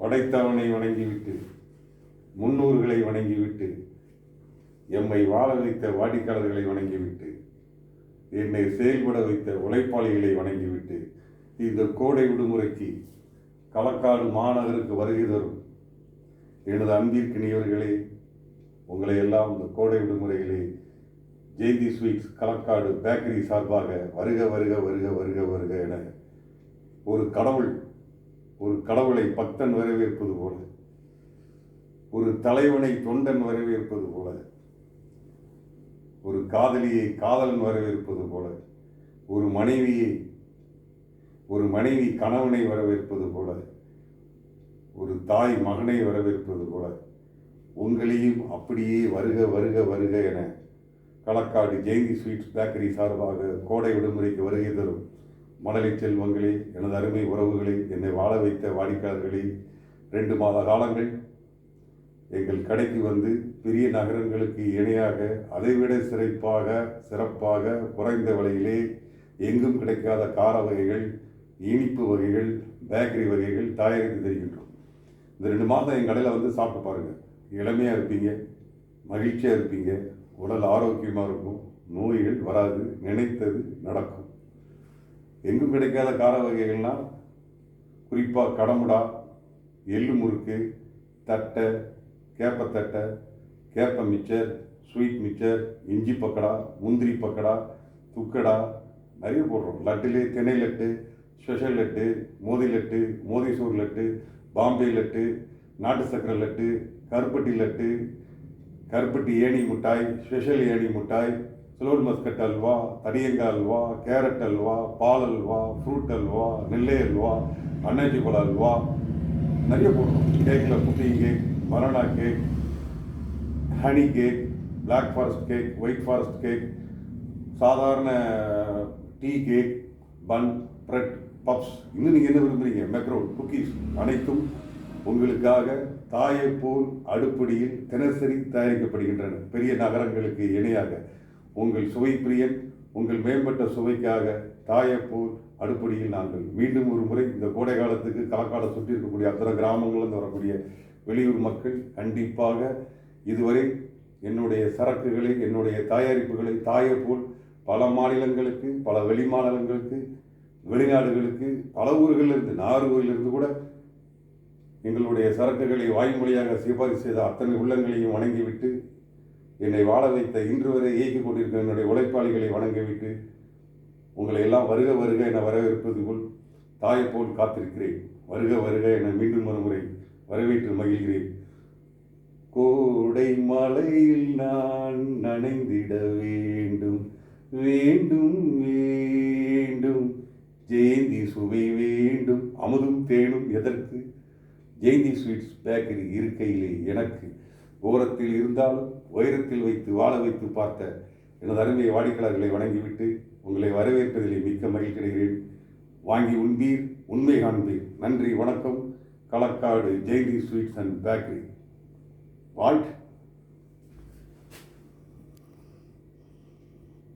படைத்தவனை வணங்கிவிட்டு முன்னோர்களை வணங்கிவிட்டு எம்மை வாழ வைத்த வாடிக்கையாளர்களை வணங்கிவிட்டு என்னை செயல்பட வைத்த உழைப்பாளிகளை வணங்கிவிட்டு இந்த கோடை விடுமுறைக்கு களக்காடு மாநகருக்கு வருகை தரும் எனது அன்பிற்கினியவர்களே, உங்களை எல்லாம் இந்த கோடை விடுமுறையிலே ஜெயந்தி ஸ்வீட்ஸ் களக்காடு பேக்கரி சார்பாக வருக வருக வருக வருக வருக என ஒரு கடவுளை பக்தன் வரவேற்பது போல, ஒரு தலைவனை தொண்டன் வரவேற்பது போல, ஒரு காதலியை காதலன் வரவேற்பது போல, ஒரு மனைவி கணவனை வரவேற்பது போல, ஒரு தாய் மகனை வரவேற்பது போல உங்களையும் அப்படியே வருக வருக வருக என களக்காடு ஜெயந்தி ஸ்வீட்ஸ் பேக்கரி சார்பாக கோடை விடுமுறைக்கு வருகை தரும் மழலை செல்வங்களே, எனது அருமை உறவுகளே, என்னை வாழ வைத்த வாடிக்கையாளர்களே, 2 மாத காலங்கள் எங்கள் கடைக்கு வந்து பெரிய நகரங்களுக்கு இணையாக அதைவிட சிறப்பாக குறைந்த விலையிலே எங்கும் கிடைக்காத கார வகைகள், இனிப்பு வகைகள், பேக்கரி வகைகள் தயாரித்து தருகின்றோம். இந்த 2 மாதம் என் கடையில் வந்து சாப்பிட்டு பாருங்கள். இளமையாக இருப்பீங்க, மகிழ்ச்சியாக இருப்பீங்க, உடல் ஆரோக்கியமாக இருக்கும், நோய்கள் வராது, நினைத்தது நடக்கும். எங்கும் கிடைக்காத கார வகைகள்னால் குறிப்பாக கடமுடா, எள்ளு முறுக்கு, தட்டை, கேப்பத்தட்டை, கேப்ப மிச்சர், ஸ்வீட் மிச்சர், இஞ்சி பக்கடா, முந்திரி பக்கடா, துக்கடா நிறைய போடுறோம். லட்டுலே திணை லட்டு, ஸ்பெஷல் லட்டு, மோதி லட்டு, மோதிசூர் லட்டு, பாம்பே லட்டு, நாட்டு சக்கரை லட்டு, கருப்பட்டி லட்டு, கருப்பட்டி ஏணி மிட்டாய், ஸ்பெஷல் ஏணி மிட்டாய், சிலோன் மஸ்கட் அல்வா, தடியங்காய் அல்வா, கேரட் அல்வா, பால் அல்வா, ஃப்ரூட் அல்வா, நெல்லை அல்வா, அன்னாச்சி பழ அல்வா நிறைய போடுறோம். கேக்கில் pudding cake, banana cake, honey cake, black forest cake, white forest cake, சாதாரண tea cake, bun, bread, puffs, இன்னும் நீங்கள் என்ன விரும்புகிறீங்க, மெக்ரோன், குக்கீஸ் அனைத்தும் உங்களுக்காக தாயை போல் அடுப்படியில் தினசரி தயாரிக்கப்படுகின்றன. பெரிய நகரங்களுக்கு இணையாக உங்கள் சுவை பிரியன், உங்கள் மேம்பட்ட சுவைக்காக தாயை போல் அடுப்படியில் நாங்கள் மீண்டும் ஒரு முறை இந்த கோடை காலத்துக்கு களக்காடை சுற்றி இருக்கக்கூடிய அத்தனை கிராமங்களிலிருந்து வரக்கூடிய வெளியூர் மக்கள் கண்டிப்பாக இதுவரை என்னுடைய சரக்குகளை, என்னுடைய தயாரிப்புகளை தாயை போல் பல மாநிலங்களுக்கு, பல வெளி மாநிலங்களுக்கு, வெளிநாடுகளுக்கு, பல ஊர்களிலிருந்து, நாகர்கோவிலிருந்து கூட எங்களுடைய சரக்குகளை வாய்மொழியாக சிபாரிசு செய்த அத்தனை உள்ளங்களையும் வணங்கிவிட்டு, என்னை வாழ வைத்த இன்று வரை இயக்கிக் கொண்டிருக்கிற என்னுடைய உழைப்பாளிகளை வணங்கிவிட்டு, உங்களை எல்லாம் வருக வருக என வரவேற்பது போல் தாயை போல் காத்திருக்கிறேன். வருக வருக என மீண்டும் ஒரு முறை வரவேற்று மகிழ்கிறேன். கோடை மலையில் நான் நனைந்திட வேண்டும் வேண்டும் வேண்டும், ஜெயந்தி சுவை வேண்டும், அமுதும் தேனும் எதற்கு, ஜெயந்தி ஸ்வீட்ஸ் பேக்கரி இருக்கையிலே எனக்கு ஓரத்தில் இருந்தாலும் உயரத்தில் வைத்து வாழ வைத்து பார்த்த எனது அருமை வாடிக்கையாளர்களை வணங்கிவிட்டு உங்களை வரவேற்பதிலே மிக்க மகிழ்ச்சி அடைகிறேன். வாங்கி உண்பீர், உண்மை காண்பீர். நன்றி, வணக்கம். Kalakkad Jayanthi sweets and bakery. வாழ்த்து.